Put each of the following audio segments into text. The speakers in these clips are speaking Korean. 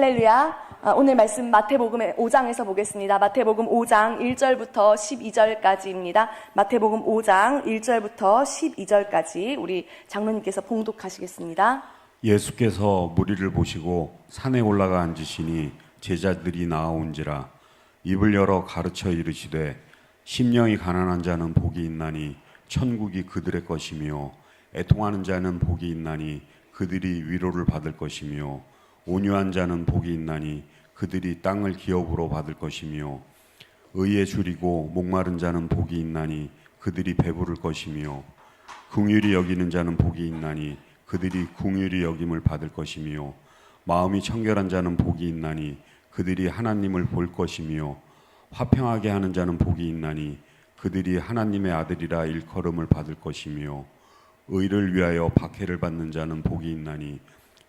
할렐루야. 오늘 말씀 마태복음 5장에서 보겠습니다. 마태복음 5장 1절부터 12절까지입니다. 마태복음 5장 1절부터 12절까지 우리 장로님께서 봉독하시겠습니다. 예수께서 무리를 보시고 산에 올라가 앉으시니 제자들이 나아온지라. 입을 열어 가르쳐 이르시되 심령이 가난한 자는 복이 있나니 천국이 그들의 것이며 애통하는 자는 복이 있나니 그들이 위로를 받을 것이며 온유한 자는 복이 있나니 그들이 땅을 기업으로 받을 것이며 의에 줄이고 목마른 자는 복이 있나니 그들이 배부를 것이며 긍휼히 여기는 자는 복이 있나니 그들이 긍휼히 여김을 받을 것이며 마음이 청결한 자는 복이 있나니 그들이 하나님을 볼 것이며 화평하게 하는 자는 복이 있나니 그들이 하나님의 아들이라 일컬음을 받을 것이며 의를 위하여 박해를 받는 자는 복이 있나니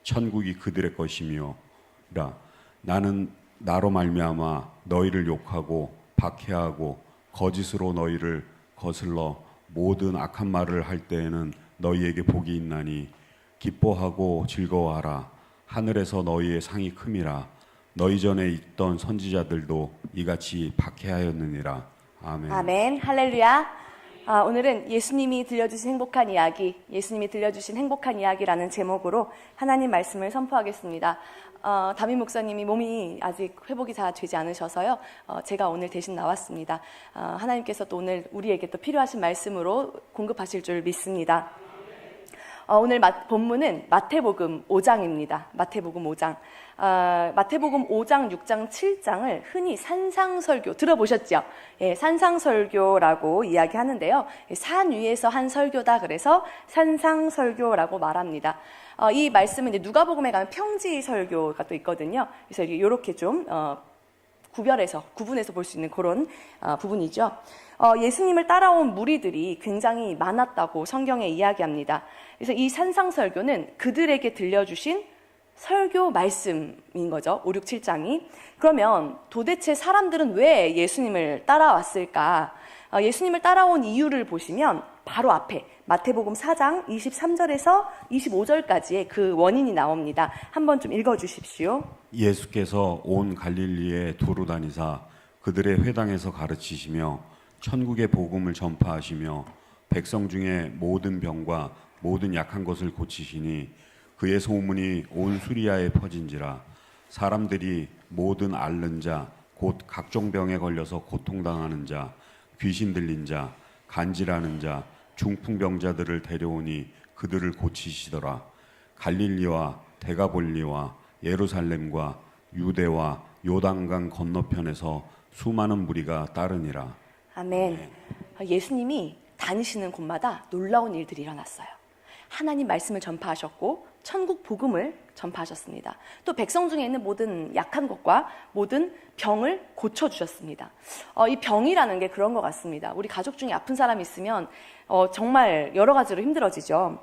천국이 그들의 것이며 나는 나로 말미암아 너희를 욕하고 박해하고 거짓으로 너희를 거슬러 모든 악한 말을 할 때에는 너희에게 복이 있나니 기뻐하고 즐거워하라. 하늘에서 너희의 상이 큼이라. 너희 전에 있던 선지자들도 이같이 박해하였느니라. 아멘. 아멘. 할렐루야. 오늘은 예수님이 들려주신 행복한 이야기, 예수님이 들려주신 행복한 이야기라는 제목으로 하나님 말씀을 선포하겠습니다. 담임 목사님이 몸이 아직 회복이 다 되지 않으셔서요. 제가 오늘 대신 나왔습니다. 하나님께서 또 오늘 우리에게 또 필요하신 말씀으로 공급하실 줄 믿습니다. 오늘 본문은 마태복음 5장입니다. 마태복음 5장. 마태복음 5장, 6장, 7장을 흔히 산상설교 들어보셨죠? 예, 산상설교라고 이야기하는데요. 산 위에서 한 설교다 그래서 산상설교라고 말합니다. 이 말씀은 이제 누가복음에 가면 평지설교가 또 있거든요. 그래서 이렇게 좀 구분해서 볼 수 있는 그런 부분이죠. 예수님을 따라온 무리들이 굉장히 많았다고 성경에 이야기합니다. 그래서 이 산상설교는 그들에게 들려주신 설교 말씀인 거죠. 5, 6, 7장이. 그러면 도대체 사람들은 왜 예수님을 따라왔을까? 예수님을 따라온 이유를 보시면 바로 앞에 마태복음 4장 23절에서 25절까지의 그 원인이 나옵니다. 한번 좀 읽어주십시오. 예수께서 온 갈릴리에 두루 다니사 그들의 회당에서 가르치시며 천국의 복음을 전파하시며 백성 중에 모든 병과 모든 약한 것을 고치시니 그의 소문이 온 수리아에 퍼진지라. 사람들이 모든 앓는 자 곧 각종 병에 걸려서 고통당하는 자 귀신 들린 자 간질하는 자 중풍병자들을 데려오니 그들을 고치시더라. 갈릴리와 데가볼리와 예루살렘과 유대와 요단강 건너편에서 수많은 무리가 따르니라. 아멘. 예수님이 다니시는 곳마다 놀라운 일들이 일어났어요. 하나님 말씀을 전파하셨고 천국 복음을 전파하셨습니다. 또 백성 중에 있는 모든 약한 것과 모든 병을 고쳐주셨습니다. 이 병이라는 게 그런 것 같습니다. 우리 가족 중에 아픈 사람이 있으면 정말 여러 가지로 힘들어지죠.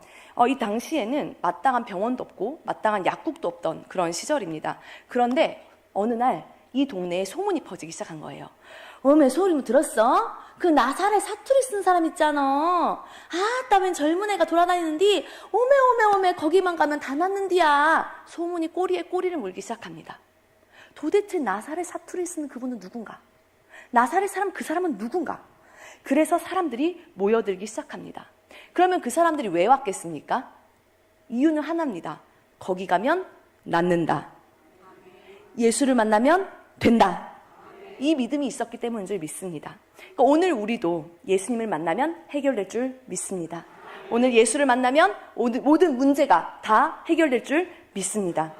이 당시에는 마땅한 병원도 없고 마땅한 약국도 없던 그런 시절입니다. 그런데 어느 날 이 동네에 소문이 퍼지기 시작한 거예요. 어메 소리 들었어? 그 나사렛 사투리 쓴 사람 있잖아. 따맨 젊은 애가 돌아다니는디 오메 거기만 가면 다 낫는디야. 소문이 꼬리에 꼬리를 물기 시작합니다. 도대체 나사렛 사투리 쓰는 그분은 누군가? 나사렛 사람 그 사람은 누군가? 그래서 사람들이 모여들기 시작합니다. 그러면 그 사람들이 왜 왔겠습니까? 이유는 하나입니다. 거기 가면 낫는다. 예수를 만나면 된다. 이 믿음이 있었기 때문인 줄 믿습니다. 그러니까 오늘 우리도 예수님을 만나면 해결될 줄 믿습니다. 오늘 예수를 만나면 모든 문제가 다 해결될 줄 믿습니다.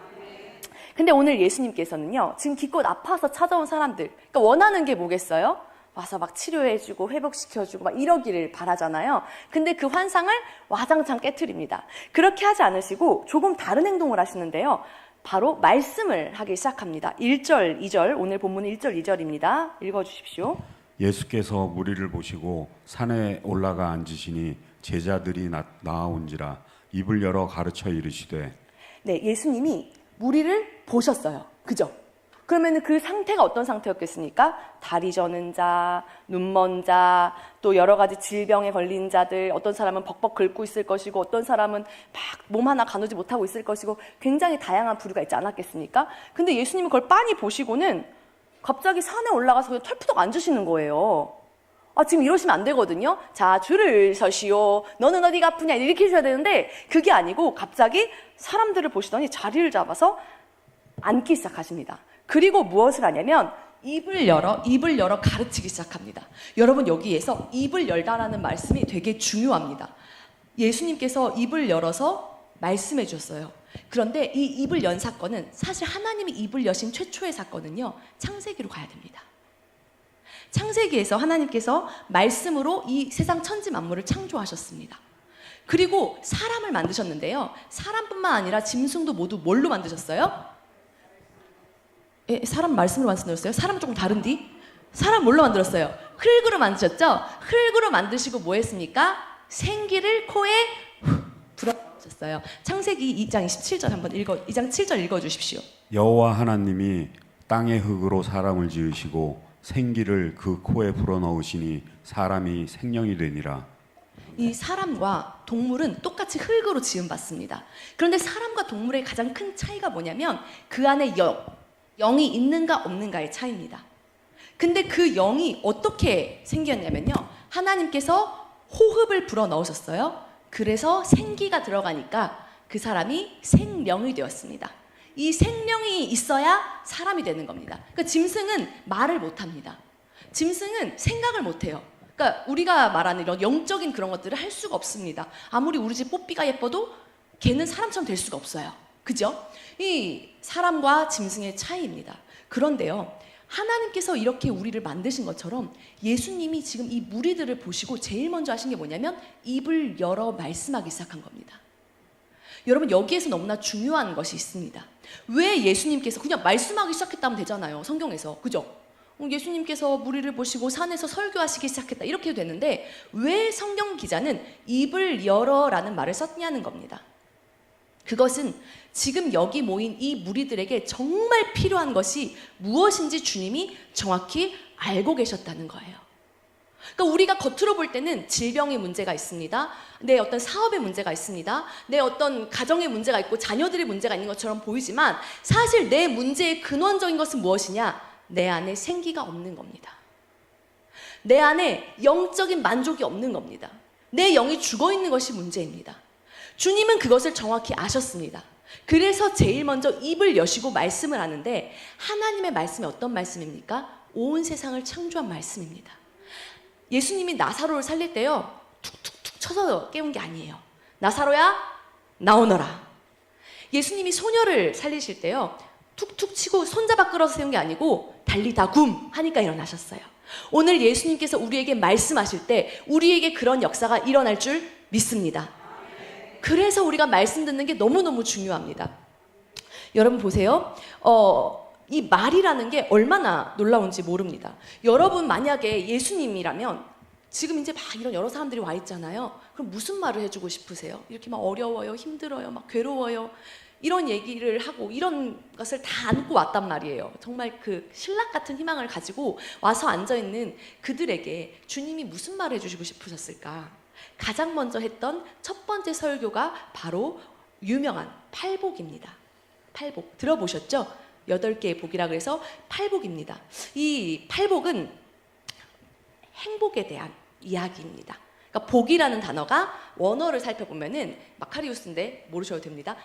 근데 오늘 예수님께서는요, 지금 기껏 아파서 찾아온 사람들, 그러니까 원하는 게 뭐겠어요? 와서 막 치료해주고 회복시켜주고 막 이러기를 바라잖아요. 근데 그 환상을 와장창 깨트립니다. 그렇게 하지 않으시고 조금 다른 행동을 하시는데요. 바로 말씀을 하기 시작합니다. 1절, 2절, 오늘 본문은 1절, 2절입니다. 읽어주십시오. 예수께서 무리를 보시고 산에 올라가 앉으시니 제자들이 나아온지라. 입을 열어 가르쳐 이르시되. 네, 예수님이 무리를 보셨어요. 그죠? 그러면 그 상태가 어떤 상태였겠습니까? 다리 저는 자, 눈 먼 자, 또 여러 가지 질병에 걸린 자들, 어떤 사람은 벅벅 긁고 있을 것이고 어떤 사람은 막 몸 하나 가누지 못하고 있을 것이고 굉장히 다양한 부류가 있지 않았겠습니까? 근데 예수님은 그걸 빤히 보시고는 갑자기 산에 올라가서 그냥 털푸덕 앉으시는 거예요. 지금 이러시면 안 되거든요. 자, 줄을 서시오. 너는 어디가 아프냐 이렇게 해줘야 되는데 그게 아니고 갑자기 사람들을 보시더니 자리를 잡아서 앉기 시작하십니다. 그리고 무엇을 하냐면 입을 열어 가르치기 시작합니다. 여러분, 여기에서 입을 열다라는 말씀이 되게 중요합니다. 예수님께서 입을 열어서 말씀해 주셨어요. 그런데 이 입을 연 사건은 사실 하나님이 입을 여신 최초의 사건은요, 창세기로 가야 됩니다. 창세기에서 하나님께서 말씀으로 이 세상 천지 만물을 창조하셨습니다. 그리고 사람을 만드셨는데요, 사람뿐만 아니라 짐승도 모두 뭘로 만드셨어요? 사람 말씀으로 만들었어요? 사람은 조금 다른디? 사람 뭘로 만들었어요? 흙으로 만드셨죠? 흙으로 만드시고 뭐 했습니까? 생기를 코에 불어넣으셨어요. 창세기 2장 27절 한번 2장 7절 읽어주십시오. 여호와 하나님이 땅의 흙으로 사람을 지으시고 생기를 그 코에 불어넣으시니 사람이 생명이 되니라. 이 사람과 동물은 똑같이 흙으로 지음받습니다. 그런데 사람과 동물의 가장 큰 차이가 뭐냐면 그 안에 영이 있는가 없는가의 차이입니다. 근데 그 영이 어떻게 생겼냐면요, 하나님께서 호흡을 불어넣으셨어요. 그래서 생기가 들어가니까 그 사람이 생명이 되었습니다. 이 생명이 있어야 사람이 되는 겁니다. 그러니까 짐승은 말을 못합니다. 짐승은 생각을 못해요. 그러니까 우리가 말하는 이런 영적인 그런 것들을 할 수가 없습니다. 아무리 우리 집 뽀삐가 예뻐도 걔는 사람처럼 될 수가 없어요. 그죠? 이 사람과 짐승의 차이입니다. 그런데요, 하나님께서 이렇게 우리를 만드신 것처럼 예수님이 지금 이 무리들을 보시고 제일 먼저 하신 게 뭐냐면 입을 열어 말씀하기 시작한 겁니다. 여러분, 여기에서 너무나 중요한 것이 있습니다. 왜 예수님께서 그냥 말씀하기 시작했다면 되잖아요, 성경에서. 그죠? 예수님께서 무리를 보시고 산에서 설교하시기 시작했다 이렇게 해도 되는데 왜 성경 기자는 입을 열어라는 말을 썼냐는 겁니다. 그것은 지금 여기 모인 이 무리들에게 정말 필요한 것이 무엇인지 주님이 정확히 알고 계셨다는 거예요. 그러니까 우리가 겉으로 볼 때는 질병의 문제가 있습니다. 내 어떤 사업의 문제가 있습니다. 내 어떤 가정의 문제가 있고 자녀들의 문제가 있는 것처럼 보이지만 사실 내 문제의 근원적인 것은 무엇이냐? 내 안에 생기가 없는 겁니다. 내 안에 영적인 만족이 없는 겁니다. 내 영이 죽어 있는 것이 문제입니다. 주님은 그것을 정확히 아셨습니다. 그래서 제일 먼저 입을 여시고 말씀을 하는데 하나님의 말씀이 어떤 말씀입니까? 온 세상을 창조한 말씀입니다. 예수님이 나사로를 살릴 때요, 툭툭툭 쳐서 깨운 게 아니에요. 나사로야, 나오너라. 예수님이 소녀를 살리실 때요, 툭툭 치고 손잡아 끌어서 세운 게 아니고 달리다 굼 하니까 일어나셨어요. 오늘 예수님께서 우리에게 말씀하실 때 우리에게 그런 역사가 일어날 줄 믿습니다. 그래서 우리가 말씀 듣는 게 너무너무 중요합니다. 여러분 보세요. 이 말이라는 게 얼마나 놀라운지 모릅니다. 여러분 만약에 예수님이라면 지금 이제 막 이런 여러 사람들이 와 있잖아요. 그럼 무슨 말을 해주고 싶으세요? 이렇게 막 어려워요, 힘들어요, 막 괴로워요, 이런 얘기를 하고 이런 것을 다 안고 왔단 말이에요. 정말 그 신락 같은 희망을 가지고 와서 앉아있는 그들에게 주님이 무슨 말을 해주시고 싶으셨을까? 가장 먼저 했던 첫 번째 설교가 바로 유명한 팔복입니다. 팔복 들어보셨죠? 8개의 복이라 그래서 팔복입니다. 이 팔복은 행복에 대한 이야기입니다. 그러니까 복이라는 단어가 원어를 살펴보면은 마카리우스인데 모르셔도 됩니다.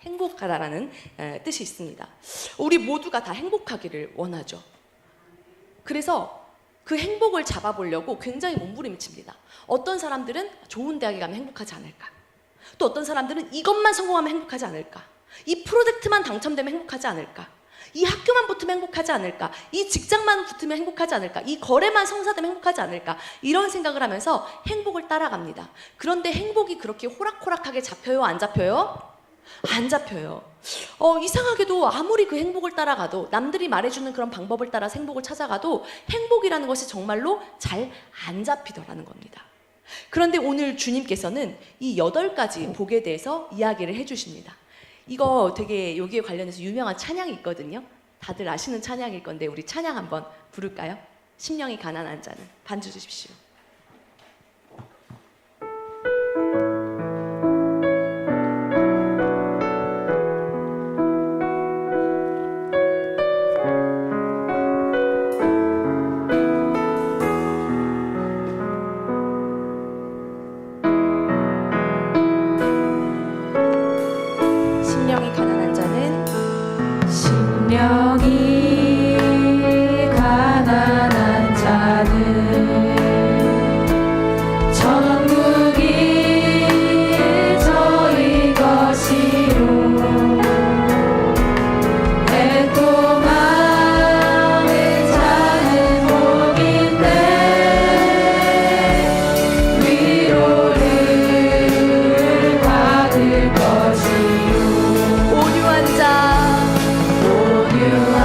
행복하다라는 뜻이 있습니다. 우리 모두가 다 행복하기를 원하죠. 그래서 그 행복을 잡아보려고 굉장히 몸부림칩니다. 어떤 사람들은 좋은 대학에 가면 행복하지 않을까? 또 어떤 사람들은 이것만 성공하면 행복하지 않을까? 이 프로젝트만 당첨되면 행복하지 않을까? 이 학교만 붙으면 행복하지 않을까? 이 직장만 붙으면 행복하지 않을까? 이 거래만 성사되면 행복하지 않을까? 이런 생각을 하면서 행복을 따라갑니다. 그런데 행복이 그렇게 호락호락하게 잡혀요? 안 잡혀요? 안 잡혀요. 이상하게도 아무리 그 행복을 따라가도 남들이 말해주는 그런 방법을 따라 행복을 찾아가도 행복이라는 것이 정말로 잘 안 잡히더라는 겁니다. 그런데 오늘 주님께서는 이 8가지 복에 대해서 이야기를 해주십니다. 이거 되게 여기에 관련해서 유명한 찬양이 있거든요. 다들 아시는 찬양일 건데 우리 찬양 한번 부를까요? 심령이 가난한 자는. 반주 주십시오. 심령이 가난한 자는 심령이 가난한 자는 천국이 저희 것이요 애통하는 자는 복인데 위로를 받을 것이요 온유한 자, 온유한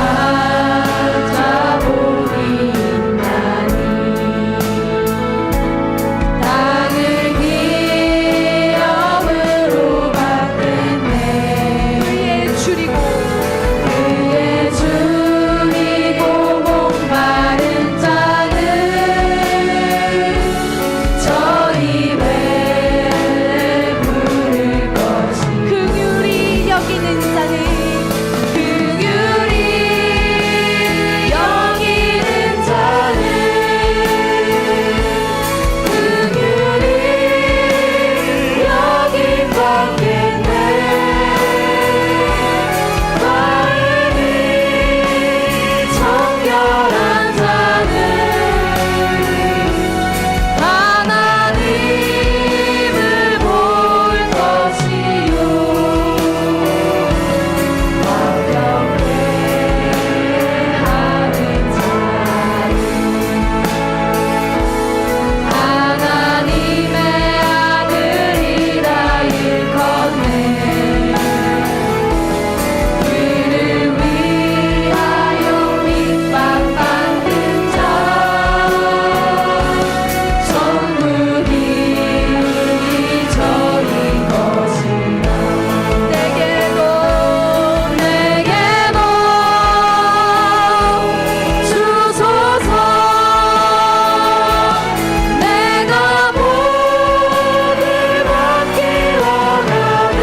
자 복이 있나니 땅을 기업으로 받겠네 그의 줄이고 그의 줄이고 목마른 자는 저 입에 부를 것이 긍휼히 여기는 자는 긍휼히 여기는 자는 긍휼히 여길 받겠네 마음이 정결한 자는 하나님을 볼 것이요 완벽해 하는 자는 하나님의 아들이라 일컫네 그를 위하여 밑박받는 자 천국이 저희 것이라 내게도 주소서 내가 복을 받기 원하네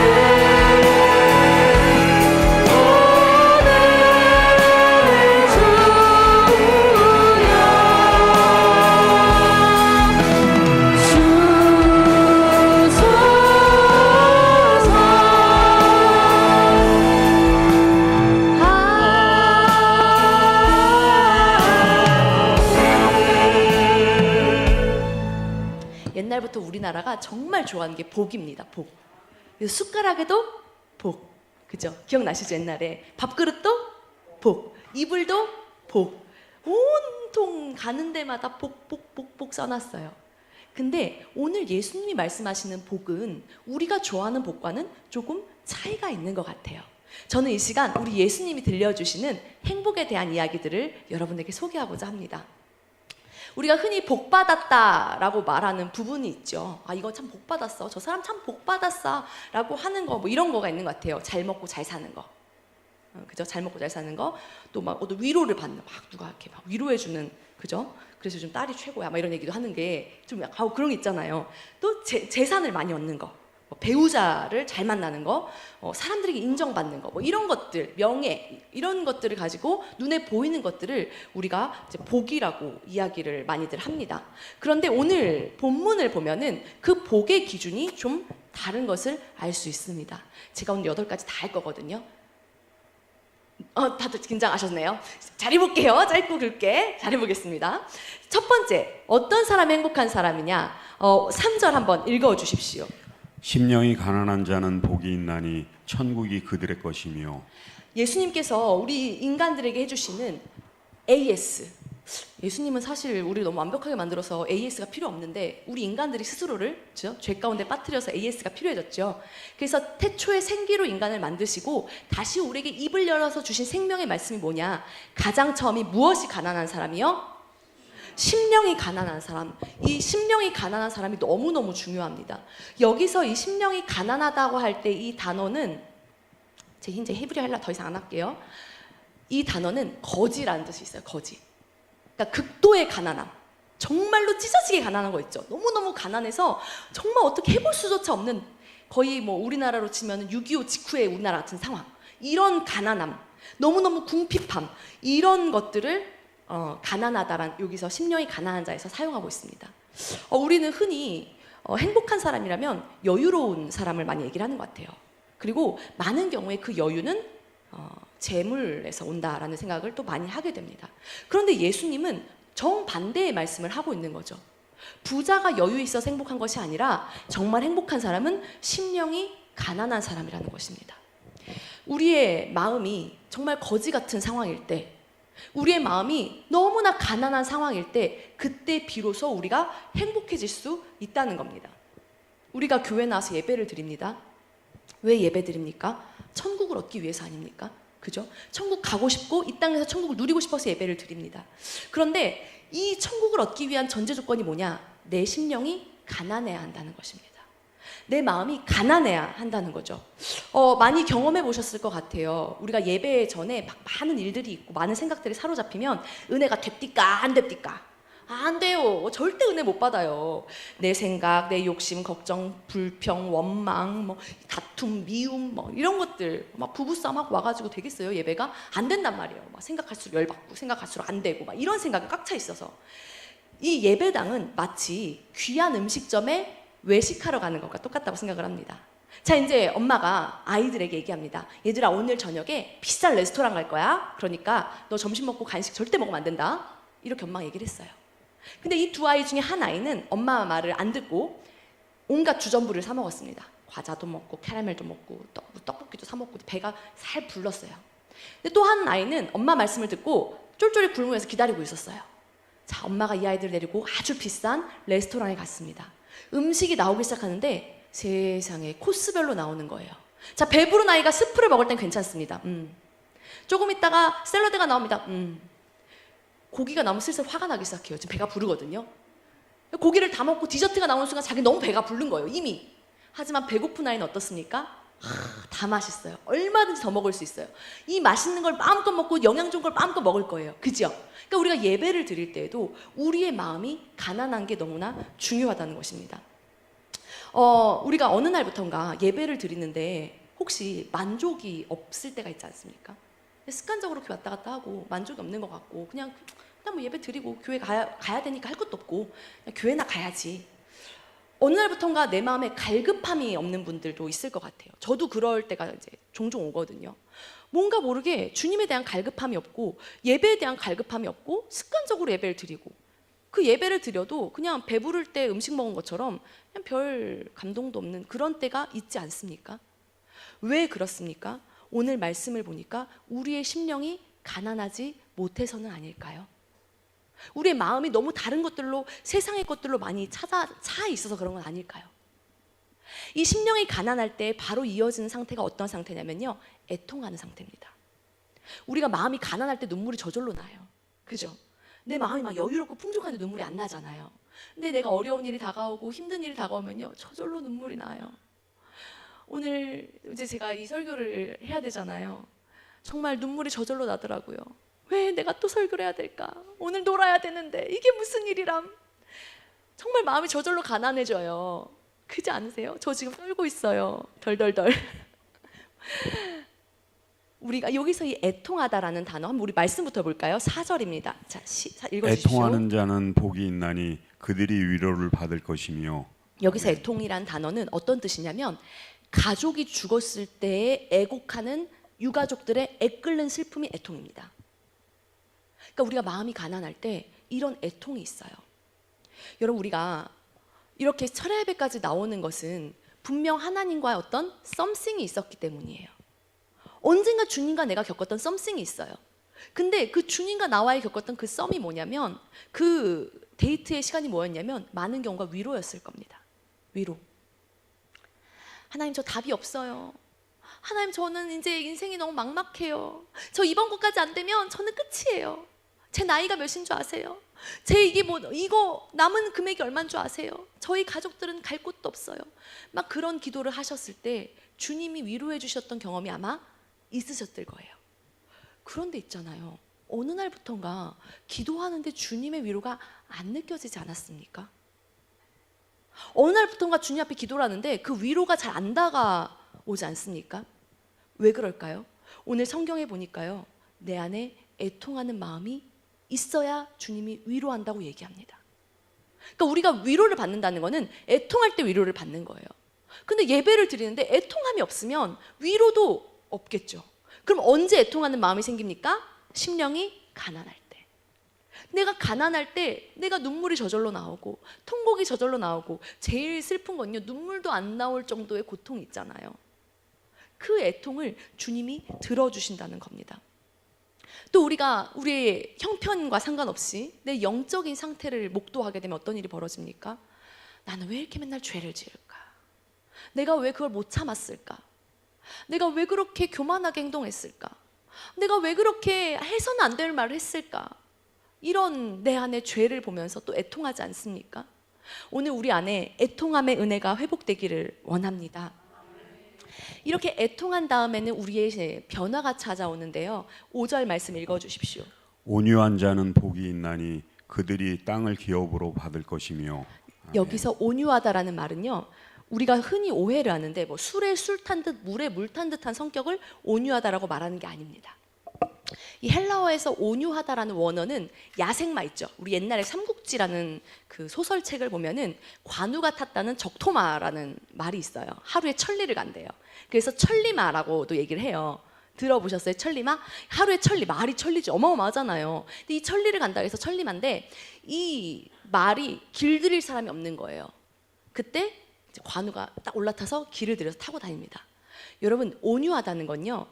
오늘 옛날부터 우리나라가 정말 좋아하는 게 복입니다. 복. 그래서 숟가락에도 복. 그죠? 기억나시죠? 옛날에 밥그릇도 복. 이불도 복. 온통 가는 데마다 복, 복, 복, 복 써놨어요. 근데 오늘 예수님이 말씀하시는 복은 우리가 좋아하는 복과는 조금 차이가 있는 것 같아요. 저는 이 시간 우리 예수님이 들려주시는 행복에 대한 이야기들을 여러분에게 소개하고자 합니다. 우리가 흔히 복 받았다라고 말하는 부분이 있죠. 아, 이거 참 복 받았어. 저 사람 참 복 받았어. 라고 하는 거, 뭐 이런 거가 있는 것 같아요. 잘 먹고 잘 사는 거. 그죠? 잘 먹고 잘 사는 거. 또 막 위로를 받는, 막 누가 이렇게 막 위로해주는, 그죠? 그래서 좀 딸이 최고야. 막 이런 얘기도 하는 게 좀 약간 그런 게 있잖아요. 또 재산을 많이 얻는 거. 뭐 배우자를 잘 만나는 거, 사람들에게 인정받는 거, 뭐 이런 것들, 명예, 이런 것들을 가지고 눈에 보이는 것들을 우리가 이제 복이라고 이야기를 많이들 합니다. 그런데 오늘 본문을 보면은 그 복의 기준이 좀 다른 것을 알 수 있습니다. 제가 오늘 8가지 다 할 거거든요. 다들 긴장하셨네요. 잘 해볼게요. 짧고 굵게 잘 해보겠습니다. 첫 번째, 어떤 사람이 행복한 사람이냐? 3절 한번 읽어주십시오. 심령이 가난한 자는 복이 있나니 천국이 그들의 것이며. 예수님께서 우리 인간들에게 해주시는 AS. 예수님은 사실 우리를 너무 완벽하게 만들어서 AS가 필요 없는데 우리 인간들이 스스로를 죄 가운데 빠뜨려서 AS가 필요해졌죠. 그래서 태초에 생기로 인간을 만드시고 다시 우리에게 입을 열어서 주신 생명의 말씀이 뭐냐? 가장 처음이 무엇이 가난한 사람이요? 심령이 가난한 사람. 이 심령이 가난한 사람이 너무너무 중요합니다. 여기서 이 심령이 가난하다고 할 때 이 단어는 제 이제 히브리어 할라 더 이상 안 할게요. 이 단어는 거지라는 뜻이 있어요. 거지. 그러니까 극도의 가난함. 정말로 찢어지게 가난한 거 있죠. 너무너무 가난해서 정말 어떻게 해볼 수조차 없는, 거의 뭐 우리나라로 치면 6.25 직후의 우리나라 같은 상황. 이런 가난함, 너무너무 궁핍함, 이런 것들을 가난하다란, 여기서 심령이 가난한 자에서 사용하고 있습니다. 우리는 흔히 행복한 사람이라면 여유로운 사람을 많이 얘기를 하는 것 같아요. 그리고 많은 경우에 그 여유는 재물에서 온다라는 생각을 또 많이 하게 됩니다. 그런데 예수님은 정반대의 말씀을 하고 있는 거죠. 부자가 여유 있어서 행복한 것이 아니라 정말 행복한 사람은 심령이 가난한 사람이라는 것입니다. 우리의 마음이 정말 거지 같은 상황일 때, 우리의 마음이 너무나 가난한 상황일 때, 그때 비로소 우리가 행복해질 수 있다는 겁니다. 우리가 교회 나와서 예배를 드립니다. 왜 예배 드립니까? 천국을 얻기 위해서 아닙니까? 그죠? 천국 가고 싶고 이 땅에서 천국을 누리고 싶어서 예배를 드립니다. 그런데 이 천국을 얻기 위한 전제 조건이 뭐냐? 내 심령이 가난해야 한다는 것입니다. 내 마음이 가난해야 한다는 거죠. 많이 경험해 보셨을 것 같아요. 우리가 예배 전에 막 많은 일들이 있고 많은 생각들이 사로잡히면 은혜가 됩니까? 안 됩니까? 안 돼요. 절대 은혜 못 받아요. 내 생각, 내 욕심, 걱정, 불평, 원망, 뭐 다툼, 미움, 뭐 이런 것들, 막 부부싸움하고 와가지고 되겠어요? 예배가 안 된단 말이에요. 막 생각할수록 열받고 생각할수록 안 되고 막 이런 생각이 꽉 차 있어서, 이 예배당은 마치 귀한 음식점에 외식하러 가는 것과 똑같다고 생각을 합니다. 자, 이제 엄마가 아이들에게 얘기합니다. 얘들아, 오늘 저녁에 비싼 레스토랑 갈 거야. 그러니까 너 점심 먹고 간식 절대 먹으면 안 된다. 이렇게 엄마가 얘기를 했어요. 근데 이 두 아이 중에 한 아이는 엄마 말을 안 듣고 온갖 주전부리를 사 먹었습니다. 과자도 먹고 캐러멜도 먹고 떡볶이도 사 먹고 배가 살 불렀어요. 근데 또 한 아이는 엄마 말씀을 듣고 쫄쫄이 굶으면서 기다리고 있었어요. 자, 엄마가 이 아이들을 데리고 아주 비싼 레스토랑에 갔습니다. 음식이 나오기 시작하는데 세상에 코스별로 나오는 거예요. 자, 배부른 아이가 스프를 먹을 땐 괜찮습니다. 조금 있다가 샐러드가 나옵니다. 고기가 나오면 슬슬 화가 나기 시작해요. 지금 배가 부르거든요. 고기를 다 먹고 디저트가 나오는 순간 자기 너무 배가 부른 거예요, 이미. 하지만 배고픈 아이는 어떻습니까? 다 맛있어요. 얼마든지 더 먹을 수 있어요. 이 맛있는 걸 마음껏 먹고 영양 좋은 걸 마음껏 먹을 거예요. 그죠? 그러니까 우리가 예배를 드릴 때에도 우리의 마음이 가난한 게 너무나 중요하다는 것입니다. 우리가 어느 날부턴가 예배를 드리는데 혹시 만족이 없을 때가 있지 않습니까? 습관적으로 이렇게 왔다 갔다 하고 만족이 없는 것 같고 그냥 뭐 예배 드리고 교회 가야 되니까 할 것도 없고 그냥 교회나 가야지. 어느 날부턴가 내 마음에 갈급함이 없는 분들도 있을 것 같아요. 저도 그럴 때가 이제 종종 오거든요. 뭔가 모르게 주님에 대한 갈급함이 없고 예배에 대한 갈급함이 없고 습관적으로 예배를 드리고, 그 예배를 드려도 그냥 배부를 때 음식 먹은 것처럼 그냥 별 감동도 없는 그런 때가 있지 않습니까? 왜 그렇습니까? 오늘 말씀을 보니까 우리의 심령이 가난하지 못해서는 아닐까요? 우리의 마음이 너무 다른 것들로, 세상의 것들로 많이 차 있어서 그런 건 아닐까요? 이 심령이 가난할 때 바로 이어지는 상태가 어떤 상태냐면요, 애통하는 상태입니다. 우리가 마음이 가난할 때 눈물이 저절로 나요. 그죠? 내 마음이 막 여유롭고 풍족한데 눈물이 안 나잖아요. 근데 내가 어려운 일이 다가오고 힘든 일이 다가오면요, 저절로 눈물이 나요. 오늘 이제 제가 이 설교를 해야 되잖아요. 정말 눈물이 저절로 나더라고요. 왜 내가 또 설교를 해야 될까? 오늘 놀아야 되는데 이게 무슨 일이람? 정말 마음이 저절로 가난해져요. 그지 않으세요? 저 지금 떨고 있어요. 덜덜덜. 우리가 여기서 이 애통하다라는 단어, 한번 우리 말씀부터 볼까요? 4절입니다. 자, 읽어주십시오. 애통하는 자는 복이 있나니 그들이 위로를 받을 것이며. 여기서 애통이란 단어는 어떤 뜻이냐면 가족이 죽었을 때에 애곡하는 유가족들의 애끓는 슬픔이 애통입니다. 그러니까 우리가 마음이 가난할 때 이런 애통이 있어요. 여러분, 우리가 이렇게 철야 예배까지 나오는 것은 분명 하나님과의 어떤 썸씽이 있었기 때문이에요. 언젠가 주님과 내가 겪었던 썸씽이 있어요. 근데 그 주님과 나와의 겪었던 그 썸이 뭐냐면, 그 데이트의 시간이 뭐였냐면 많은 경우가 위로였을 겁니다. 위로. 하나님, 저 답이 없어요. 하나님, 저는 이제 인생이 너무 막막해요. 저 이번 것까지 안 되면 저는 끝이에요. 제 나이가 몇인 줄 아세요? 제 이거 남은 금액이 얼마인 줄 아세요? 저희 가족들은 갈 곳도 없어요. 막 그런 기도를 하셨을 때 주님이 위로해 주셨던 경험이 아마 있으셨을 거예요. 그런데 있잖아요. 어느 날부턴가 기도하는데 주님의 위로가 안 느껴지지 않았습니까? 어느 날부턴가 주님 앞에 기도를 하는데 그 위로가 잘 안 다가오지 않습니까? 왜 그럴까요? 오늘 성경에 보니까요, 내 안에 애통하는 마음이 있어야 주님이 위로한다고 얘기합니다. 그러니까 우리가 위로를 받는다는 거는 애통할 때 위로를 받는 거예요. 근데 예배를 드리는데 애통함이 없으면 위로도 없겠죠. 그럼 언제 애통하는 마음이 생깁니까? 심령이 가난할 때. 내가 가난할 때 내가 눈물이 저절로 나오고 통곡이 저절로 나오고, 제일 슬픈 건요, 눈물도 안 나올 정도의 고통이 있잖아요. 그 애통을 주님이 들어주신다는 겁니다. 또 우리가 우리의 형편과 상관없이 내 영적인 상태를 목도하게 되면 어떤 일이 벌어집니까? 나는 왜 이렇게 맨날 죄를 지을까? 내가 왜 그걸 못 참았을까? 내가 왜 그렇게 교만하게 행동했을까? 내가 왜 그렇게 해서는 안 될 말을 했을까? 이런 내 안의 죄를 보면서 또 애통하지 않습니까? 오늘 우리 안에 애통함의 은혜가 회복되기를 원합니다. 이렇게 애통한 다음에는 우리의 변화가 찾아오는데요. 5절 말씀 읽어주십시오. 온유한 자는 복이 있나니 그들이 땅을 기업으로 받을 것이며. 여기서 온유하다라는 말은요, 우리가 흔히 오해를 하는데 뭐 술에 술 탄 듯 물에 물 탄 듯한 성격을 온유하다라고 말하는 게 아닙니다. 이 헬라어에서 온유하다라는 원어는 야생마 있죠. 우리 옛날에 삼국지라는 그 소설책을 보면은 관우가 탔다는 적토마라는 말이 있어요. 하루에 1000리를 간대요. 그래서 천리마라고도 얘기를 해요. 들어보셨어요? 천리마? 하루에 말이 1000리지, 어마어마하잖아요. 근데 이 1000리를 간다 해서 천리마인데 이 말이 길들일 사람이 없는 거예요. 그때 이제 관우가 딱 올라타서 길을 들여서 타고 다닙니다. 여러분, 온유하다는 건요,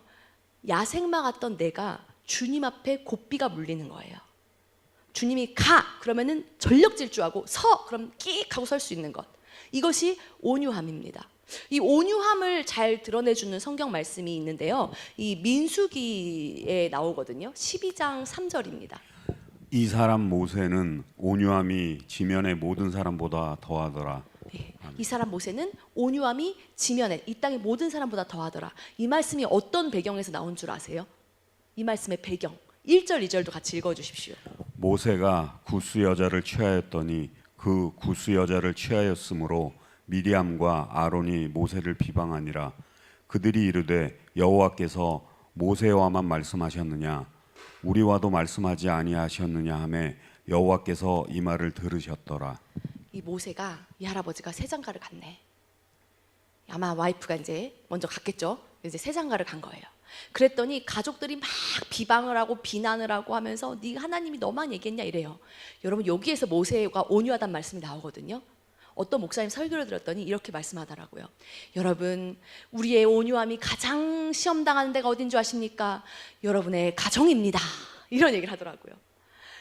야생마 같던 내가 주님 앞에 고삐가 물리는 거예요. 주님이 가! 그러면은 전력 질주하고, 서! 그럼 끼익 하고 설 수 있는 것. 이것이 온유함입니다. 이 온유함을 잘 드러내주는 성경 말씀이 있는데요, 이 민수기에 나오거든요. 12장 3절입니다. 이 사람 모세는 온유함이 지면의 모든 사람보다 더하더라. 네, 이 사람 모세는 온유함이 지면에, 이 땅의 모든 사람보다 더하더라. 이 말씀이 어떤 배경에서 나온 줄 아세요? 이 말씀의 배경 1절 2절도 같이 읽어주십시오. 모세가 구스 여자를 취하였더니 그 구스 여자를 취하였으므로 미리암과 아론이 모세를 비방하니라. 그들이 이르되 여호와께서 모세와만 말씀하셨느냐 우리와도 말씀하지 아니하셨느냐 하매 여호와께서 이 말을 들으셨더라. 이 모세가, 이 할아버지가 세장가를 갔네. 아마 와이프가 이제 먼저 갔겠죠. 이제 세장가를 간 거예요. 그랬더니 가족들이 막 비방을 하고 비난을 하고 하면서 네가 하나님이 너만 얘기했냐 이래요. 여러분, 여기에서 모세가 온유하다는 말씀이 나오거든요. 어떤 목사님 설교를 들었더니 이렇게 말씀하더라고요. 여러분, 우리의 온유함이 가장 시험당하는 데가 어딘 줄 아십니까? 여러분의 가정입니다. 이런 얘기를 하더라고요.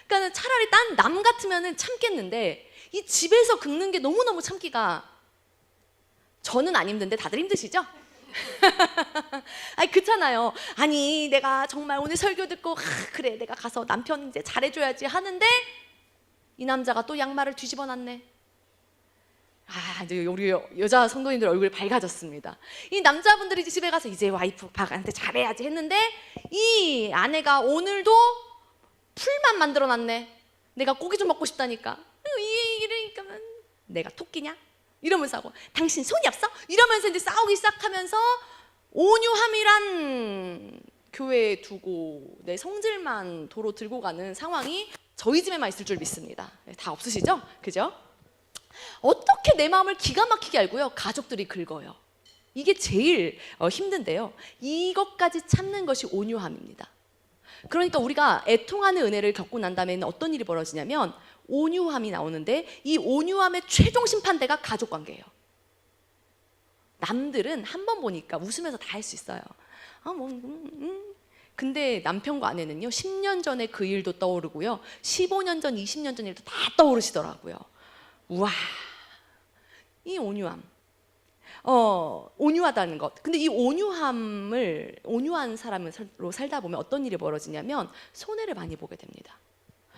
그러니까 차라리 딴 남 같으면 참겠는데 이 집에서 긁는 게 너무너무 참기가, 저는 안 힘든데 다들 힘드시죠? 아니, 그렇잖아요. 아니, 내가 정말 오늘 설교 듣고 그래 내가 가서 남편 이제 잘해줘야지 하는데 이 남자가 또 양말을 뒤집어 놨네. 이제 우리 여자 성도님들 얼굴이 밝아졌습니다. 이 남자분들이 이제 집에 가서 이제 와이프한테 잘해야지 했는데 이 아내가 오늘도 풀만 만들어 놨네. 내가 고기 좀 먹고 싶다니까. 이러니까 내가 토끼냐? 이러면서 하고, 당신 손이 없어? 이러면서 이제 싸우기 시작하면서 온유함이란 교회에 두고 내 성질만 도로 들고 가는 상황이 저희 집에만 있을 줄 믿습니다. 다 없으시죠? 그죠? 어떻게 내 마음을 기가 막히게 알고요, 가족들이 긁어요. 이게 제일 힘든데요, 이것까지 참는 것이 온유함입니다. 그러니까 우리가 애통하는 은혜를 겪고 난 다음에는 어떤 일이 벌어지냐면 온유함이 나오는데, 이 온유함의 최종 심판대가 가족관계예요. 남들은 한 번 보니까 웃으면서 다 할 수 있어요. 근데 남편과 아내는요, 10년 전에 그 일도 떠오르고요, 15년 전, 20년 전 일도 다 떠오르시더라고요. 우와, 이 온유함, 온유하다는 것. 근데 이 온유한 사람으로 살다 보면 어떤 일이 벌어지냐면 손해를 많이 보게 됩니다.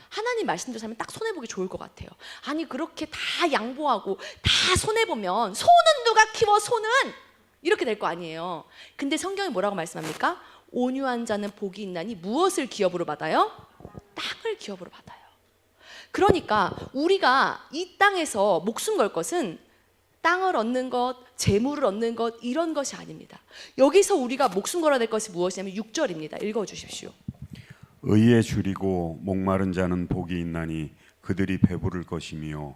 하나님 말씀대로 살면 딱 손해보기 좋을 것 같아요. 아니, 그렇게 다 양보하고 다 손해보면 소는 누가 키워, 소는? 이렇게 될 거 아니에요. 근데 성경이 뭐라고 말씀합니까? 온유한 자는 복이 있나니 무엇을 기업으로 받아요? 땅을 기업으로 받아요. 그러니까 우리가 이 땅에서 목숨 걸 것은 땅을 얻는 것, 재물을 얻는 것 이런 것이 아닙니다. 여기서 우리가 목숨 걸어야 될 것이 무엇이냐면 6절입니다. 읽어주십시오. 의에 줄이고 목마른 자는 복이 있나니 그들이 배부를 것이며.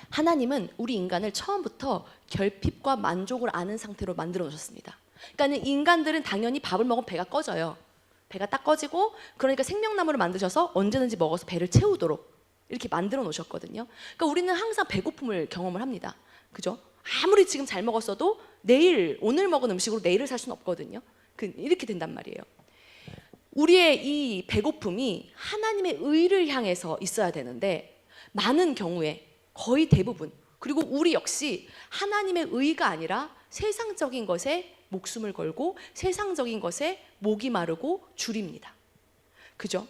하나님은 우리 인간을 처음부터 결핍과 만족을 아는 상태로 만들어 놓으셨습니다. 그러니까 인간들은 당연히 밥을 먹으면 배가 꺼져요. 배가 딱 꺼지고, 그러니까 생명나무를 만드셔서 언제든지 먹어서 배를 채우도록 이렇게 만들어 놓으셨거든요. 그러니까 우리는 항상 배고픔을 경험을 합니다. 그죠? 아무리 지금 잘 먹었어도 오늘 먹은 음식으로 내일을 살 수는 없거든요. 이렇게 된단 말이에요. 우리의 이 배고픔이 하나님의 의를 향해서 있어야 되는데, 많은 경우에 거의 대부분, 그리고 우리 역시 하나님의 의가 아니라 세상적인 것에 목숨을 걸고 세상적인 것에 목이 마르고 줄입니다. 그죠?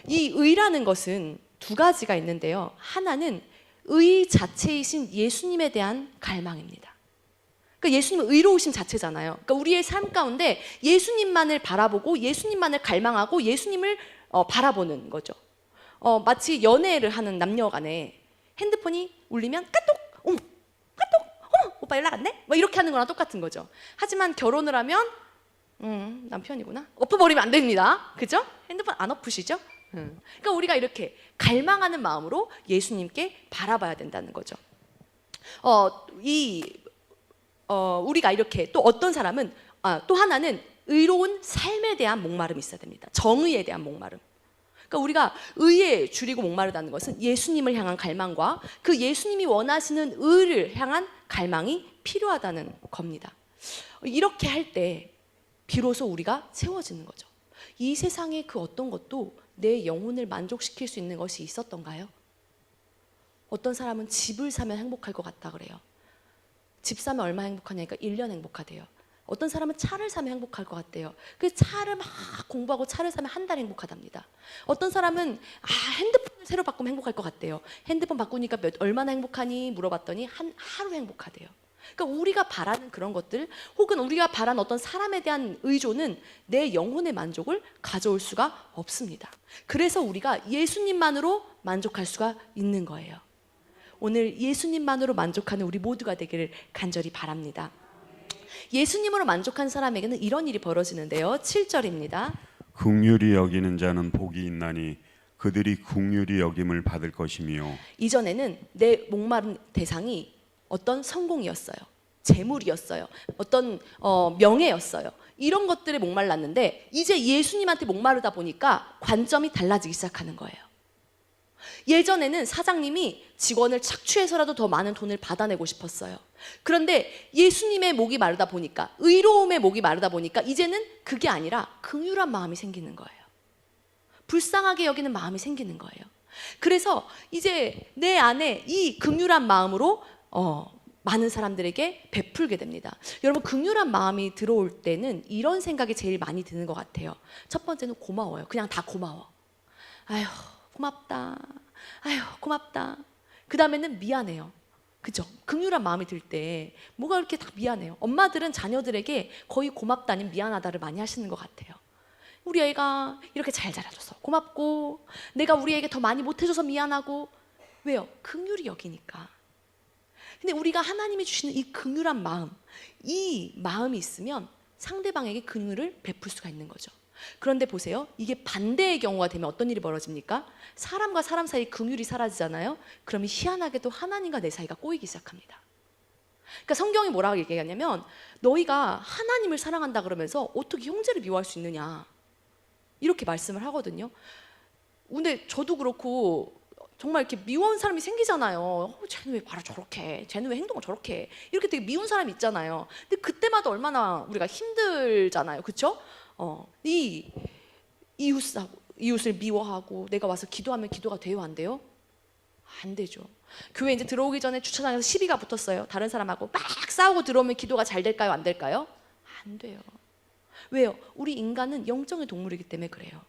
이 의라는 것은 두 가지가 있는데요. 하나는 의 자체이신 예수님에 대한 갈망입니다. 그러니까 예수님은 의로우신 자체잖아요. 그러니까 우리의 삶 가운데 예수님만을 바라보고 예수님만을 갈망하고 예수님을 바라보는 거죠. 마치 연애를 하는 남녀 간에 핸드폰이 울리면 까똑, 까똑, 오빠 연락 왔네? 뭐 이렇게 하는 거랑 똑같은 거죠. 하지만 결혼을 하면 남편이구나. 엎어버리면 안 됩니다. 그죠? 핸드폰 안 엎으시죠? 그러니까 우리가 이렇게 갈망하는 마음으로 예수님께 바라봐야 된다는 거죠. 우리가 이렇게, 또 어떤 사람은 또 하나는 의로운 삶에 대한 목마름이 있어야 됩니다. 정의에 대한 목마름. 그러니까 우리가 의에 줄이고 목마르다는 것은 예수님을 향한 갈망과 그 예수님이 원하시는 의를 향한 갈망이 필요하다는 겁니다. 이렇게 할 때 비로소 우리가 채워지는 거죠. 이 세상의 그 어떤 것도 내 영혼을 만족시킬 수 있는 것이 있었던가요? 어떤 사람은 집을 사면 행복할 것 같다 그래요. 집 사면 얼마 행복하냐니까 1년 행복하대요. 어떤 사람은 차를 사면 행복할 것 같대요. 그 차를 막 공부하고 차를 사면 한 달 행복하답니다. 어떤 사람은 핸드폰을 새로 바꾸면 행복할 것 같대요. 핸드폰 바꾸니까 얼마나 행복하니 물어봤더니 하루 행복하대요. 그러니까 우리가 바라는 그런 것들, 혹은 우리가 바라는 어떤 사람에 대한 의존은 내 영혼의 만족을 가져올 수가 없습니다. 그래서 우리가 예수님만으로 만족할 수가 있는 거예요. 오늘 예수님만으로 만족하는 우리 모두가 되기를 간절히 바랍니다. 예수님으로 만족한 사람에게는 이런 일이 벌어지는데요. 7절입니다. 긍휼히 여기는 자는 복이 있나니 그들이 긍휼히 여김을 받을 것이며. 이전에는 내 목마른 대상이 어떤 성공이었어요. 재물이었어요. 어떤 명예였어요. 이런 것들에 목말랐는데 이제 예수님한테 목마르다 보니까 관점이 달라지기 시작하는 거예요. 예전에는 사장님이 직원을 착취해서라도 더 많은 돈을 받아내고 싶었어요. 그런데 예수님의 목이 마르다 보니까, 의로움의 목이 마르다 보니까 이제는 그게 아니라 긍휼한 마음이 생기는 거예요. 불쌍하게 여기는 마음이 생기는 거예요. 그래서 이제 내 안에 이 긍휼한 마음으로 많은 사람들에게 베풀게 됩니다. 여러분, 긍휼한 마음이 들어올 때는 이런 생각이 제일 많이 드는 것 같아요. 첫 번째는 고마워요. 그냥 다 고마워. 아휴, 고맙다. 아휴, 고맙다. 그 다음에는 미안해요. 그죠? 긍휼한 마음이 들 때 뭐가 이렇게 다 미안해요. 엄마들은 자녀들에게 거의 고맙다 아니면 미안하다를 많이 하시는 것 같아요. 우리 애가 이렇게 잘 자라줘서 고맙고, 내가 우리 애에게 더 많이 못해줘서 미안하고. 왜요? 긍휼히 여기니까. 근데 우리가 하나님이 주시는 이 긍휼한 마음, 이 마음이 있으면 상대방에게 긍휼을 베풀 수가 있는 거죠. 그런데 보세요. 이게 반대의 경우가 되면 어떤 일이 벌어집니까? 사람과 사람 사이 긍휼이 사라지잖아요. 그러면 희한하게도 하나님과 내 사이가 꼬이기 시작합니다. 그러니까 성경이 뭐라고 얘기하냐면, 너희가 하나님을 사랑한다 그러면서 어떻게 형제를 미워할 수 있느냐, 이렇게 말씀을 하거든요. 근데 저도 그렇고 정말 이렇게 미운 사람이 생기잖아요. 쟤는 왜 말을 저렇게 해? 쟤는 왜 행동을 저렇게 해? 이렇게 되게 미운 사람이 있잖아요. 근데 그때마다 얼마나 우리가 힘들잖아요. 그렇죠? 이 이웃을 미워하고 내가 와서 기도하면 기도가 돼요, 안 돼요? 안 되죠. 교회 이제 들어오기 전에 주차장에서 시비가 붙었어요. 다른 사람하고 막 싸우고 들어오면 기도가 잘 될까요, 안 될까요? 안 돼요. 왜요? 우리 인간은 영적인 동물이기 때문에 그래요.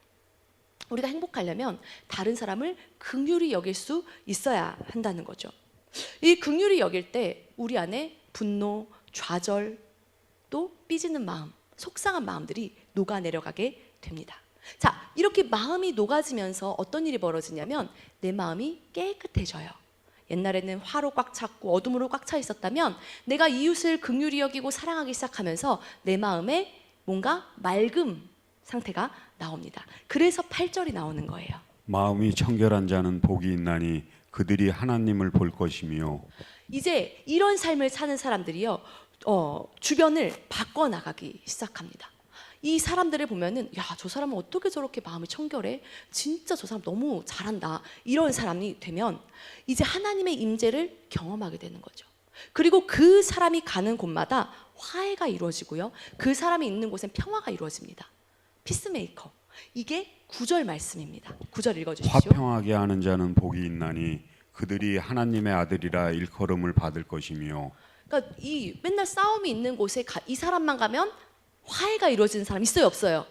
우리가 행복하려면 다른 사람을 긍휼히 여길 수 있어야 한다는 거죠. 이 긍휼히 여길 때 우리 안에 분노, 좌절, 또 삐지는 마음, 속상한 마음들이 녹아내려가게 됩니다. 자, 이렇게 마음이 녹아지면서 어떤 일이 벌어지냐면 내 마음이 깨끗해져요. 옛날에는 화로 꽉 찼고 어둠으로 꽉 차 있었다면 내가 이웃을 긍휼히 여기고 사랑하기 시작하면서 내 마음에 뭔가 맑음 상태가 나옵니다. 그래서 8절이 나오는 거예요. 마음이 청결한 자는 복이 있나니 그들이 하나님을 볼 것이며. 이제 이런 삶을 사는 사람들이요, 주변을 바꿔나가기 시작합니다. 이 사람들을 보면은 야, 저 사람은 어떻게 저렇게 마음이 청결해? 진짜 저 사람 너무 잘한다. 이런 사람이 되면 이제 하나님의 임재를 경험하게 되는 거죠. 그리고 그 사람이 가는 곳마다 화해가 이루어지고요, 그 사람이 있는 곳엔 평화가 이루어집니다. 피스메이커. 이게 9절 말씀입니다. 9절 읽어주십시오. 화평하게 하는 자는 복이 있나니 그들이 하나님의 아들이라 일컬음을 받을 것이며. 그러니까 이 맨날 싸움이 있는 곳에 이 사람만 가면 화해가 이루어지는 사람 있어요, 없어요?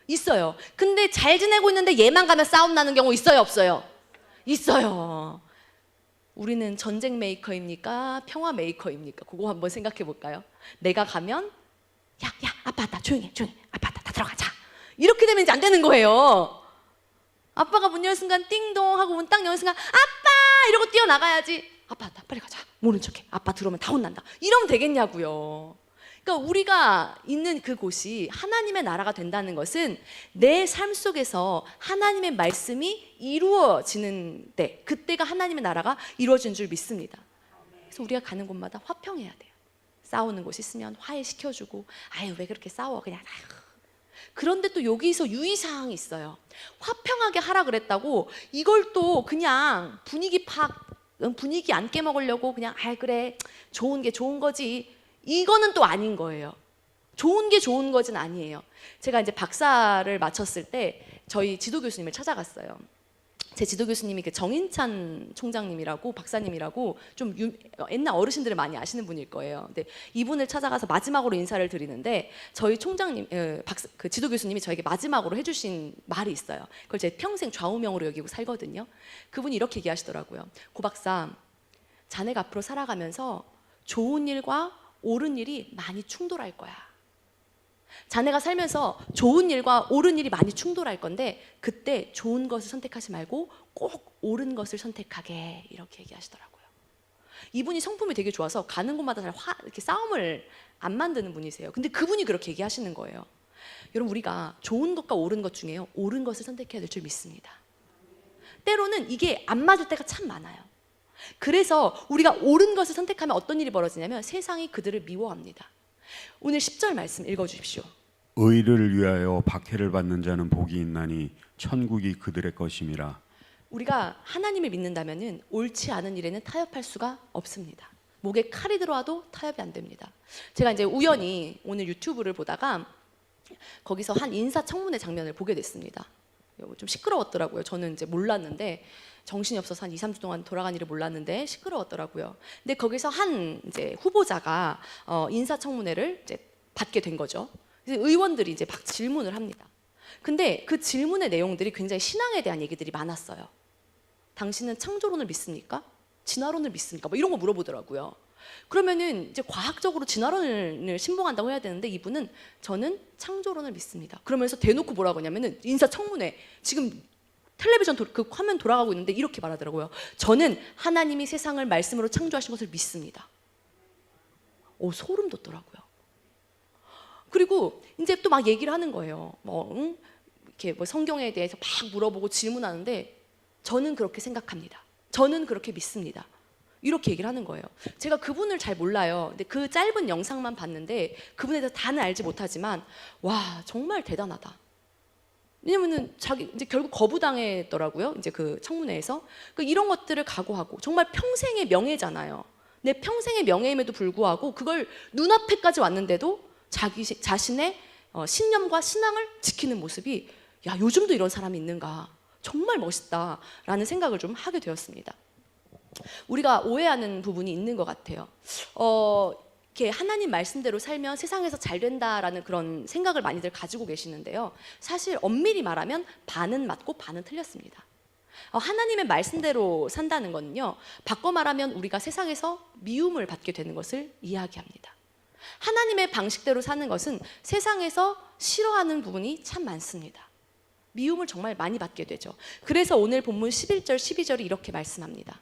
있어요. 근데 잘 지내고 있는데 얘만 가면 싸움 나는 경우 있어요, 없어요? 있어요. 우리는 전쟁 메이커입니까? 평화 메이커입니까? 그거 한번 생각해 볼까요? 내가 가면 야, 아빠 왔다. 조용히 해. 아빠 왔다. 다 들어가자. 이렇게 되면 이제 안 되는 거예요. 아빠가 문 여는 순간 띵동 하고 문 딱 여는 순간 아빠! 이러고 뛰어나가야지. 아빠 왔다. 빨리 가자. 모른 척해. 아빠 들어오면 다 혼난다. 이러면 되겠냐고요. 그러니까 우리가 있는 그곳이 하나님의 나라가 된다는 것은 내 삶 속에서 하나님의 말씀이 이루어지는 때, 그때가 하나님의 나라가 이루어진 줄 믿습니다. 그래서 우리가 가는 곳마다 화평해야 돼요. 싸우는 곳이 있으면 화해시켜주고, 아유 왜 그렇게 싸워 그냥 아유. 그런데 또 여기서 유의사항이 있어요. 화평하게 하라 그랬다고 이걸 또 그냥 분위기 안 깨먹으려고 그냥 아 그래 좋은 게 좋은 거지, 이거는 또 아닌 거예요. 좋은 게 좋은 것은 아니에요. 제가 이제 박사를 마쳤을 때 저희 지도 교수님을 찾아갔어요. 제 지도 교수님이 그 정인찬 총장님이라고 박사님이라고 좀 옛날 어르신들을 많이 아시는 분일 거예요. 근데 이분을 찾아가서 마지막으로 인사를 드리는데 저희 총장님, 그 지도 교수님이 저에게 마지막으로 해주신 말이 있어요. 그걸 제 평생 좌우명으로 여기고 살거든요. 그분이 이렇게 얘기하시더라고요. 고 박사, 자네가 앞으로 살아가면서 좋은 일과 옳은 일이 많이 충돌할 거야. 자네가 살면서 좋은 일과 옳은 일이 많이 충돌할 건데 그때 좋은 것을 선택하지 말고 꼭 옳은 것을 선택하게, 이렇게 얘기하시더라고요. 이분이 성품이 되게 좋아서 가는 곳마다 잘 이렇게 싸움을 안 만드는 분이세요. 근데 그분이 그렇게 얘기하시는 거예요. 여러분, 우리가 좋은 것과 옳은 것 중에요, 옳은 것을 선택해야 될 줄 믿습니다. 때로는 이게 안 맞을 때가 참 많아요. 그래서 우리가 옳은 것을 선택하면 어떤 일이 벌어지냐면 세상이 그들을 미워합니다. 오늘 10절 말씀 읽어주십시오. 의를 위하여 박해를 받는 자는 복이 있나니 천국이 그들의 것임이라. 우리가 하나님을 믿는다면은 옳지 않은 일에는 타협할 수가 없습니다. 목에 칼이 들어와도 타협이 안 됩니다. 제가 이제 우연히 오늘 유튜브를 보다가 거기서 한 인사청문회 장면을 보게 됐습니다. 좀 시끄러웠더라고요. 저는 이제 몰랐는데, 정신이 없어서 한 2, 3주 동안 돌아간 일을 몰랐는데 시끄러웠더라고요. 근데 거기서 한 이제 후보자가 인사청문회를 이제 받게 된 거죠. 그래서 의원들이 이제 막 질문을 합니다. 근데 그 질문의 내용들이 굉장히 신앙에 대한 얘기들이 많았어요. 당신은 창조론을 믿습니까? 진화론을 믿습니까? 뭐 이런 거 물어보더라고요. 그러면은 이제 과학적으로 진화론을 신봉한다고 해야 되는데 이분은 저는 창조론을 믿습니다. 그러면서 대놓고 뭐라고 하냐면은 인사청문회 지금 텔레비전 그 화면 돌아가고 있는데 이렇게 말하더라고요. 저는 하나님이 세상을 말씀으로 창조하신 것을 믿습니다. 소름 돋더라고요. 그리고 이제 또 막 얘기를 하는 거예요. 이렇게 뭐 성경에 대해서 막 물어보고 질문하는데 저는 그렇게 생각합니다. 저는 그렇게 믿습니다. 이렇게 얘기를 하는 거예요. 제가 그분을 잘 몰라요. 근데 그 짧은 영상만 봤는데 그분에 대해서 다는 알지 못하지만 와, 정말 대단하다. 왜냐면은 자기 이제 결국 거부당했더라고요. 이제 그 청문회에서. 이런 것들을 각오하고 정말 평생의 명예잖아요. 내 평생의 명예임에도 불구하고 그걸 눈앞에까지 왔는데도 자신의 신념과 신앙을 지키는 모습이, 야, 요즘도 이런 사람이 있는가, 정말 멋있다라는 생각을 좀 하게 되었습니다. 우리가 오해하는 부분이 있는 것 같아요. 이렇게 하나님 말씀대로 살면 세상에서 잘 된다라는 그런 생각을 많이들 가지고 계시는데요. 사실 엄밀히 말하면 반은 맞고 반은 틀렸습니다. 하나님의 말씀대로 산다는 건요, 바꿔 말하면 우리가 세상에서 미움을 받게 되는 것을 이야기합니다. 하나님의 방식대로 사는 것은 세상에서 싫어하는 부분이 참 많습니다. 미움을 정말 많이 받게 되죠. 그래서 오늘 본문 11절, 12절이 이렇게 말씀합니다.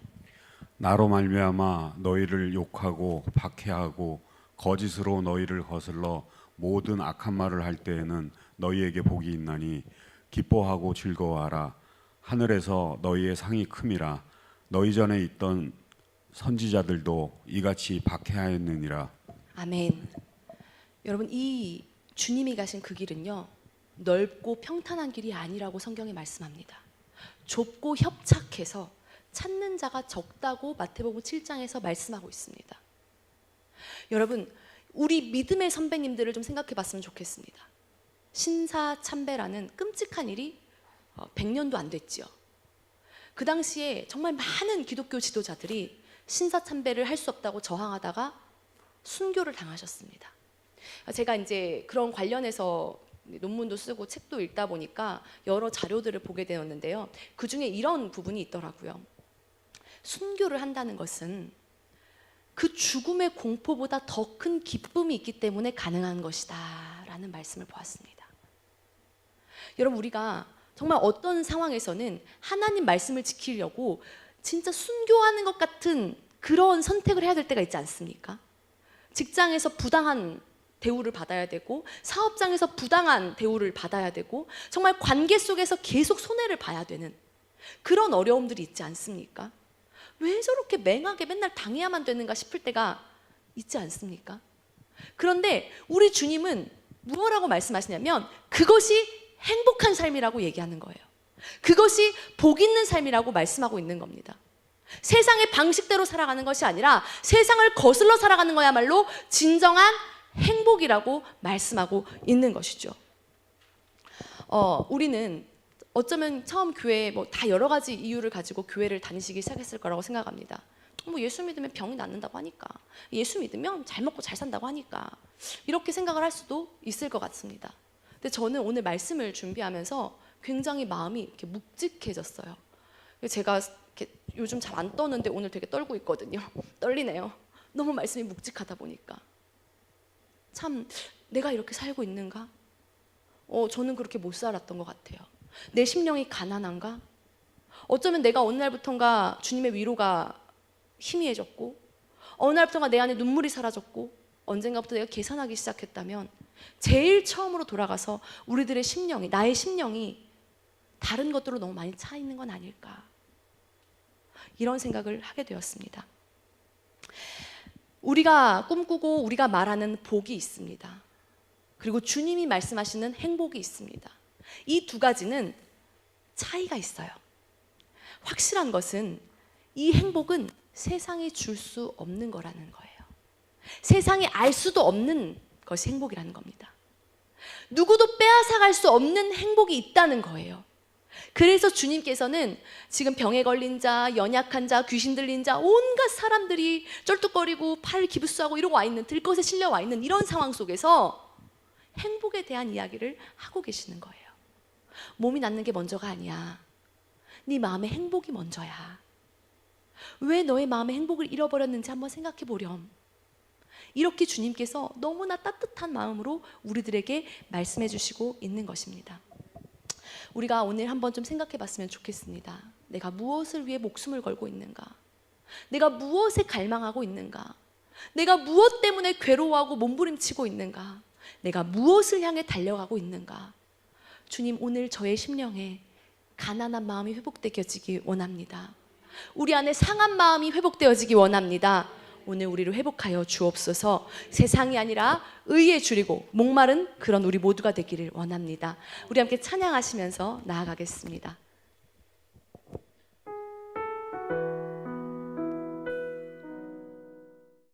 나로 말미암아 너희를 욕하고 박해하고 거짓으로 너희를 거슬러 모든 악한 말을 할 때에는 너희에게 복이 있나니 기뻐하고 즐거워하라. 하늘에서 너희의 상이 큼이라. 너희 전에 있던 선지자들도 이같이 박해하였느니라. 아멘. 여러분, 이 주님이 가신 그 길은요, 넓고 평탄한 길이 아니라고 성경이 말씀합니다. 좁고 협착해서 찾는 자가 적다고 마태복음 7장에서 말씀하고 있습니다. 여러분, 우리 믿음의 선배님들을 좀 생각해 봤으면 좋겠습니다. 신사참배라는 끔찍한 일이 100년도 안 됐지요. 그 당시에 정말 많은 기독교 지도자들이 신사참배를 할 수 없다고 저항하다가 순교를 당하셨습니다. 제가 이제 그런 관련해서 논문도 쓰고 책도 읽다 보니까 여러 자료들을 보게 되었는데요. 그 중에 이런 부분이 있더라고요. 순교를 한다는 것은 그 죽음의 공포보다 더 큰 기쁨이 있기 때문에 가능한 것이다 라는 말씀을 보았습니다. 여러분, 우리가 정말 어떤 상황에서는 하나님 말씀을 지키려고 진짜 순교하는 것 같은 그런 선택을 해야 될 때가 있지 않습니까? 직장에서 부당한 대우를 받아야 되고, 사업장에서 부당한 대우를 받아야 되고, 정말 관계 속에서 계속 손해를 봐야 되는 그런 어려움들이 있지 않습니까? 왜 저렇게 맹하게 맨날 당해야만 되는가 싶을 때가 있지 않습니까? 그런데 우리 주님은 무엇라고 말씀하시냐면 그것이 행복한 삶이라고 얘기하는 거예요. 그것이 복 있는 삶이라고 말씀하고 있는 겁니다. 세상의 방식대로 살아가는 것이 아니라 세상을 거슬러 살아가는 거야말로 진정한 행복이라고 말씀하고 있는 것이죠. 우리는 어쩌면 처음 교회에 다 여러 가지 이유를 가지고 교회를 다니시기 시작했을 거라고 생각합니다. 예수 믿으면 병이 낫는다고 하니까, 예수 믿으면 잘 먹고 잘 산다고 하니까, 이렇게 생각을 할 수도 있을 것 같습니다. 근데 저는 오늘 말씀을 준비하면서 굉장히 마음이 이렇게 묵직해졌어요. 제가 이렇게 요즘 잘 안 떠는데 오늘 되게 떨고 있거든요. 떨리네요. 너무 말씀이 묵직하다 보니까. 참, 내가 이렇게 살고 있는가? 저는 그렇게 못 살았던 것 같아요. 내 심령이 가난한가? 어쩌면 내가 어느 날부턴가 주님의 위로가 희미해졌고, 어느 날부턴가 내 안에 눈물이 사라졌고, 언젠가부터 내가 계산하기 시작했다면 제일 처음으로 돌아가서 우리들의 심령이, 나의 심령이 다른 것들로 너무 많이 차 있는 건 아닐까, 이런 생각을 하게 되었습니다. 우리가 꿈꾸고 우리가 말하는 복이 있습니다. 그리고 주님이 말씀하시는 행복이 있습니다. 이 두 가지는 차이가 있어요. 확실한 것은 이 행복은 세상이 줄 수 없는 거라는 거예요. 세상이 알 수도 없는 것이 행복이라는 겁니다. 누구도 빼앗아갈 수 없는 행복이 있다는 거예요. 그래서 주님께서는 지금 병에 걸린 자, 연약한 자, 귀신 들린 자, 온갖 사람들이 쩔뚝거리고 팔을 기부스하고 이러고 와 있는, 들것에 실려 와 있는 이런 상황 속에서 행복에 대한 이야기를 하고 계시는 거예요. 몸이 낫는 게 먼저가 아니야. 네 마음의 행복이 먼저야. 왜 너의 마음의 행복을 잃어버렸는지 한번 생각해 보렴. 이렇게 주님께서 너무나 따뜻한 마음으로 우리들에게 말씀해 주시고 있는 것입니다. 우리가 오늘 한번 좀 생각해 봤으면 좋겠습니다. 내가 무엇을 위해 목숨을 걸고 있는가? 내가 무엇에 갈망하고 있는가? 내가 무엇 때문에 괴로워하고 몸부림치고 있는가? 내가 무엇을 향해 달려가고 있는가? 주님, 오늘 저의 심령에 가난한 마음이 회복되어지기 원합니다. 우리 안에 상한 마음이 회복되어지기 원합니다. 오늘 우리를 회복하여 주옵소서. 세상이 아니라 의에 줄이고 목마른 그런 우리 모두가 되기를 원합니다. 우리 함께 찬양하시면서 나아가겠습니다.